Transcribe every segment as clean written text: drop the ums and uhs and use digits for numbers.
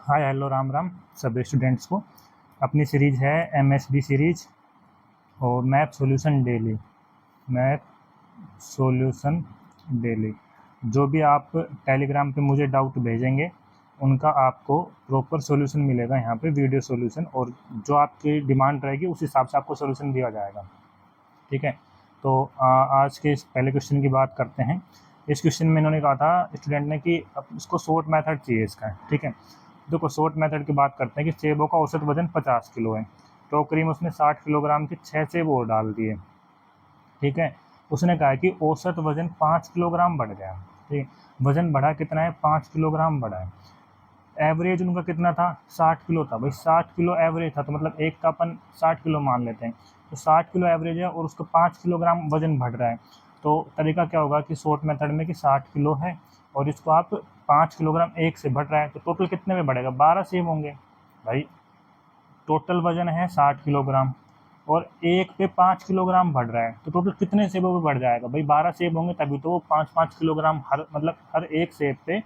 Hi hello Ram Ram सभी students को। अपनी सीरीज़ है एमएसडी सीरीज और मैथ सॉल्यूशन डेली। जो भी आप टेलीग्राम पे मुझे डाउट भेजेंगे उनका आपको प्रॉपर सॉल्यूशन मिलेगा यहाँ पे, वीडियो सॉल्यूशन, और जो आपकी डिमांड रहेगी उस हिसाब से आपको सॉल्यूशन दिया जाएगा। ठीक है, तो आज के इस पहले क्वेश्चन की बात करते हैं। इस क्वेश्चन में इन्होंने कहा था स्टूडेंट ने कि इसको शॉर्ट मेथड चाहिए इसका। ठीक है, देखो शॉर्ट मेथड की बात करते हैं कि सेबों का औसत वजन 50 किलो है। टोकरी में उसने 60 किलोग्राम के 6 सेब और डाल दिए। ठीक है, उसने कहा कि औसत वजन 5 किलोग्राम बढ़ गया। ठीक, वजन बढ़ा कितना है? 5 किलोग्राम बढ़ा है। एवरेज उनका कितना था? 60 किलो था। भाई 60 किलो एवरेज था, तो मतलब एक का अपन 60 किलो मान लेते हैं, तो 60 किलो एवरेज है और उसका 5 किलोग्राम वजन बढ़ रहा है। तो तरीका क्या होगा कि शॉर्ट मेथड में कि 60 किलो है और इसको आप 5 किलोग्राम एक से बढ़ रहा है, तो टोटल कितने में बढ़ेगा? 12 सेब होंगे। भाई टोटल वजन है 60 किलोग्राम और एक पे 5 किलोग्राम बढ़ रहा है, तो टोटल कितने सेबों पे बढ़ जाएगा? भाई 12 सेब होंगे, तभी तो वो 5-5 किलोग्राम हर एक सेब पे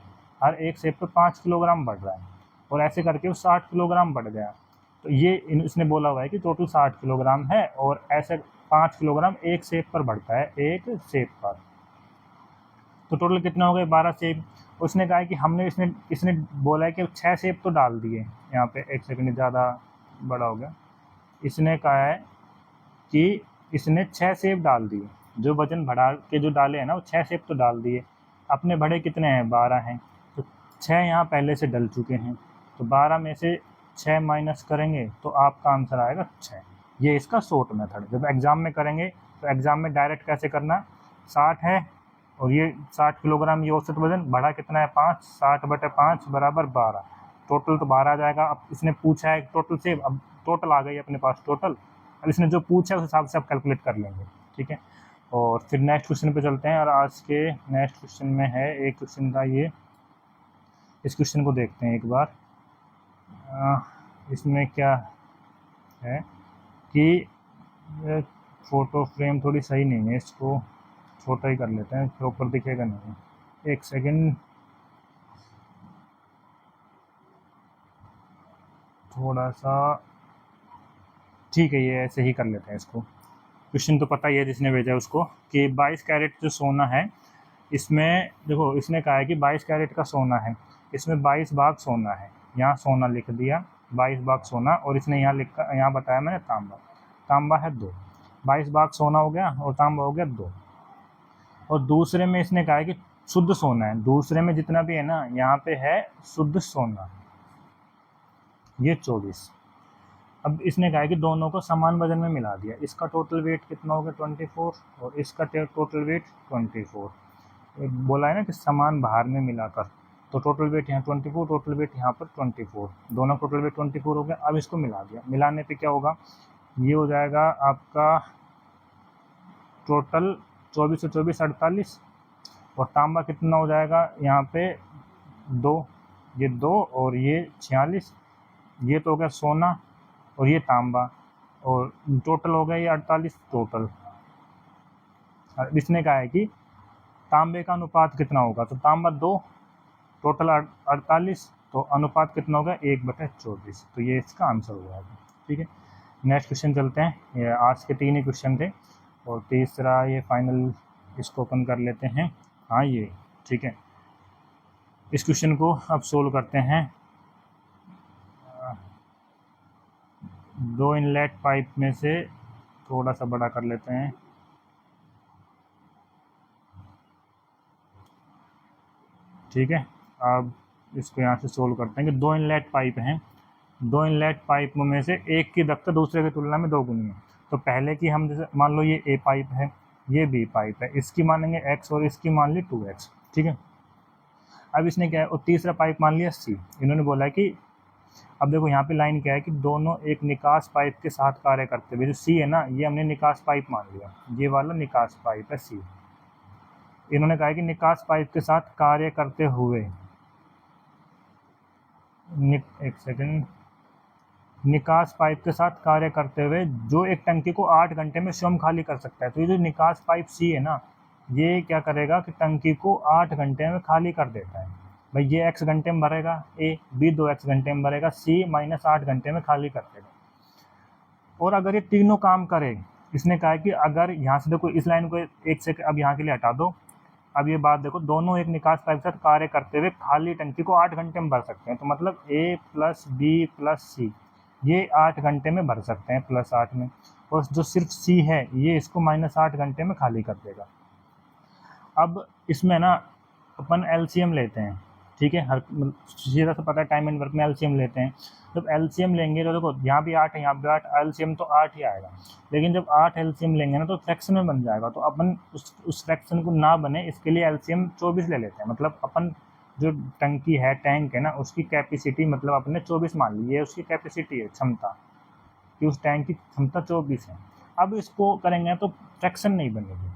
5 किलोग्राम बढ़ रहा है, और ऐसे करके वो 60 किलोग्राम बढ़ गया। तो ये इसने बोला हुआ है कि टोटल 60 किलोग्राम है और ऐसे 5 किलोग्राम एक सेब पर बढ़ता है, एक सेब पर। तो टोटल कितना हो गए? 12 सेब। उसने कहा है कि इसने बोला है कि 6 सेब तो डाल दिए। यहाँ पे एक सेकंड ज़्यादा बड़ा हो गया। इसने कहा है कि इसने 6 सेब डाल दिए, जो वजन बढ़ा के जो डाले हैं ना, वो 6 सेब तो डाल दिए। अपने बड़े कितने हैं? 12 हैं, तो 6 यहाँ पहले से डल चुके हैं, तो 12 में से 6 माइनस करेंगे तो आपका आंसर आएगा 6। ये इसका शॉर्ट मेथड। जब एग्ज़ाम में करेंगे तो एग्ज़ाम में डायरेक्ट कैसे करना? 60 है और ये 60 किलोग्राम, ये औसत वजन बढ़ा कितना है? 5। 60/5 बराबर 12। टोटल तो 12 आ जाएगा। अब इसने पूछा है टोटल से, अब टोटल आ गई अपने पास टोटल। अब इसने जो पूछा है उस हिसाब से आप कैलकुलेट कर लेंगे। ठीक है, और फिर नेक्स्ट क्वेश्चन पे चलते हैं। और आज के नेक्स्ट क्वेश्चन में है एक क्वेश्चन था ये, इस क्वेश्चन को देखते हैं एक बार। इसमें क्या है कि फ़ोटो फ्रेम थोड़ी सही नहीं है, इसको छोटा ही कर लेते हैं, प्रॉपर दिखेगा नहीं। एक सेकंड, थोड़ा सा, ठीक है, ये ऐसे ही कर लेते हैं इसको। क्वेश्चन तो पता ही है जिसने भेजा उसको, कि 22 कैरेट जो सोना है, इसमें देखो इसने कहा है कि 22 कैरेट का सोना है, इसमें 22 भाग सोना है। यहाँ सोना लिख दिया 22 भाग सोना, और इसने यहाँ बताया मैंने तांबा है 2। 22 भाग सोना हो गया और तांबा हो गया 2। और दूसरे में इसने कहा है कि शुद्ध सोना है। दूसरे में जितना भी है ना, यहाँ पे है शुद्ध सोना, ये 24। अब इसने कहा है कि दोनों को समान वजन में मिला दिया। इसका टोटल वेट कितना हो गया? 24, और इसका टोटल वेट 24। बोला है ना कि समान भार में मिलाकर, तो टोटल वेट यहाँ 24, टोटल वेट यहाँ पर 24, दोनों टोटल वेट 24 हो गया। अब इसको मिला दिया, मिलाने पे क्या होगा? ये हो जाएगा आपका टोटल 24 से 24 48, और तांबा कितना हो जाएगा यहाँ पे? 2, ये 2 और ये 46, ये तो हो गया सोना और ये तांबा, और टोटल हो गया ये 48 टोटल। इसने कहा है कि तांबे का अनुपात कितना होगा? तो तांबा 2, टोटल 48, तो अनुपात कितना होगा? 1/24। तो ये इसका आंसर हो जाएगा। ठीक है, नेक्स्ट क्वेश्चन चलते हैं। ये आज के 3 ही क्वेश्चन थे, और तीसरा ये फाइनल, इसको ओपन कर लेते हैं। हाँ ये ठीक है, इस क्वेश्चन को अब सोल्व करते हैं। 2 इनलेट पाइप में से थोड़ा सा बड़ा कर लेते हैं। ठीक है, अब इसको यहाँ से सोल्व करते हैं कि 2 इनलेट पाइप हैं। 2 इनलेट पाइप में से एक की दक्षता दूसरे की तुलना में 2 गुनी है। तो पहले की हम जैसे मान लो ये ए पाइप है, ये बी पाइप है, इसकी मानेंगे x और इसकी मान ली 2x। ठीक है, अब इसने क्या है, और तीसरा पाइप मान लिया सी। इन्होंने बोला है कि अब देखो यहाँ पे लाइन क्या है कि दोनों एक निकास पाइप के साथ कार्य करते हुए, जो सी है ना, ये हमने निकास पाइप मान लिया, ये वाला निकास पाइप है सी। इन्होंने कहा है कि निकास पाइप के साथ कार्य करते हुए, एक सेकंड, निकास पाइप के साथ कार्य करते हुए जो एक टंकी को 8 घंटे में स्वयं खाली कर सकता है। तो ये जो निकास पाइप सी है ना, ये क्या करेगा कि टंकी को 8 घंटे में खाली कर देता है। भाई ये x घंटे में भरेगा A, B 2x घंटे में भरेगा, C -8 घंटे में खाली कर देगा। और अगर ये तीनों काम करे, इसने कहा है कि अगर यहाँ से देखो इस लाइन को एक सेकंड अब यहाँ के लिए हटा दो, अब ये बात देखो, दोनों एक निकास पाइप के साथ कार्य करते हुए खाली टंकी को 8 घंटे में भर सकते हैं। तो मतलब A + B + C ये 8 घंटे में भर सकते हैं +8 में, और जो सिर्फ C है ये इसको -8 घंटे में खाली कर देगा। अब इसमें ना अपन LCM लेते हैं, ठीक है, हर सीधा सा पता है टाइम एंड वर्क में LCM लेते हैं। जब LCM लेंगे तो देखो यहाँ भी 8 है, यहाँ भी 8, LCM तो 8 ही आएगा। लेकिन जब 8 LCM लेंगे ना तो फ्रैक्शन में बन जाएगा, तो अपन उस फ्रैक्शन को ना बने इसके लिए LCM 24 ले लेते हैं। मतलब अपन जो टंकी है, टैंक है ना, उसकी कैपेसिटी मतलब अपने 24 मान ली, ये उसकी कैपेसिटी है, क्षमता कि उस टैंक की क्षमता 24 है। अब इसको करेंगे तो फ्रैक्शन नहीं बनेगी,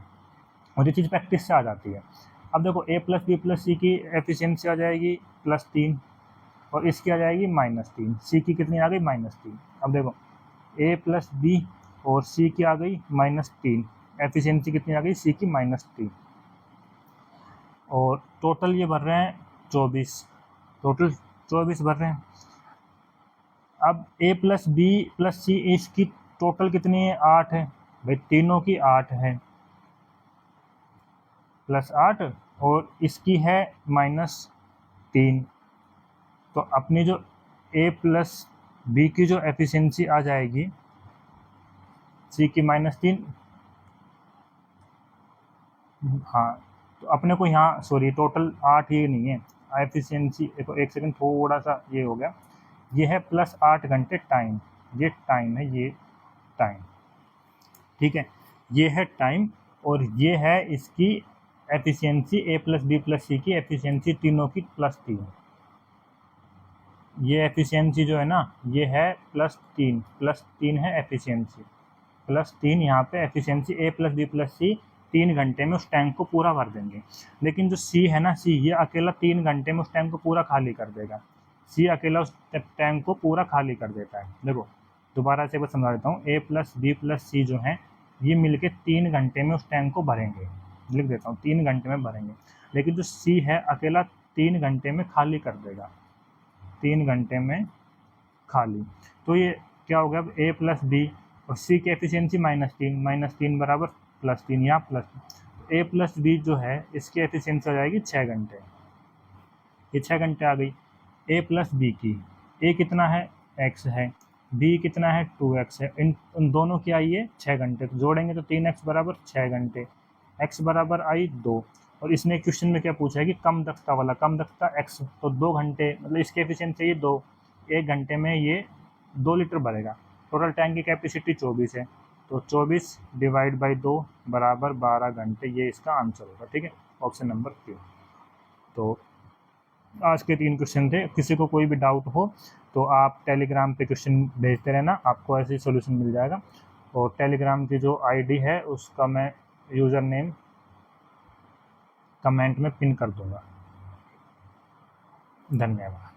और ये चीज़ प्रैक्टिस से आ जाती है। अब देखो A + B + C की एफिशिएंसी आ जाएगी +3 और इसकी आ जाएगी -3। C की कितनी आ गई? -3। अब देखो A + B और C की आ गई -3, एफिशिएंसी कितनी आ गई? C की -3, और टोटल ये भर रहे हैं 24, टोटल 24 भर रहे हैं। अब A + B + C इसकी टोटल कितनी है? 8 है भाई, तीनों की 8 है, +8 और इसकी है -3। तो अपनी जो A + B की जो एफिशिएंसी आ जाएगी C की -3, हाँ, तो अपने को यहाँ सॉरी टोटल 8 ये नहीं है एफिशिएंसी, देखो एक सेकंड थोड़ा सा ये हो गया, ये है +8 घंटे टाइम, ये टाइम है, ये टाइम, ठीक है, ये है टाइम, और ये है इसकी एफिशिएंसी A + B + C की एफिशिएंसी तीनों की +3। ये एफिशिएंसी जो है ना ये है +3 है एफिशिएंसी, +3 यहाँ पे एफिशिएंसी A + B + C 3 घंटे में उस टैंक को पूरा भर देंगे। लेकिन जो C है ना, C ये अकेला 3 घंटे में उस टैंक को पूरा खाली कर देगा। C अकेला उस टैंक को पूरा खाली कर देता है। देखो दोबारा से एक बार समझा देता हूँ, A + B + C जो है ये मिलके 3 घंटे में उस टैंक को भरेंगे, लिख देता हूँ 3 घंटे में भरेंगे। लेकिन जो C है अकेला 3 घंटे में खाली कर देगा, 3 घंटे में खाली। तो ये क्या हो गया? अब A + B और C की एफिशिएंसी -3 बराबर +3, यहाँ A + B जो है इसकी एफिशिएंसी आ जाएगी 6 घंटे, ये 6 घंटे आ गई। A + B की, A कितना है? x है, B कितना है? 2x है, उन दोनों की आई है 6 घंटे, तो जोड़ेंगे तो 3x बराबर 6 घंटे, x बराबर आई 2। और इसने क्वेश्चन में क्या पूछा है कि कम दक्षता वाला, कम दक्षता x, तो 2 घंटे मतलब इसकी एफिशिएंसी ये 2, 1 घंटे में ये 2 लीटर भरेगा। टोटल टैंक की कैपेसिटी 24 है, तो 24 / 2 बराबर 12 घंटे, ये इसका आंसर होगा, ठीक है, ऑप्शन नंबर 3। तो आज के 3 क्वेश्चन थे। किसी को कोई भी डाउट हो तो आप टेलीग्राम पे क्वेश्चन भेजते रहना, आपको ऐसे ही सोल्यूशन मिल जाएगा। और टेलीग्राम की जो आईडी है उसका मैं यूज़र नेम कमेंट में पिन कर दूंगा। धन्यवाद।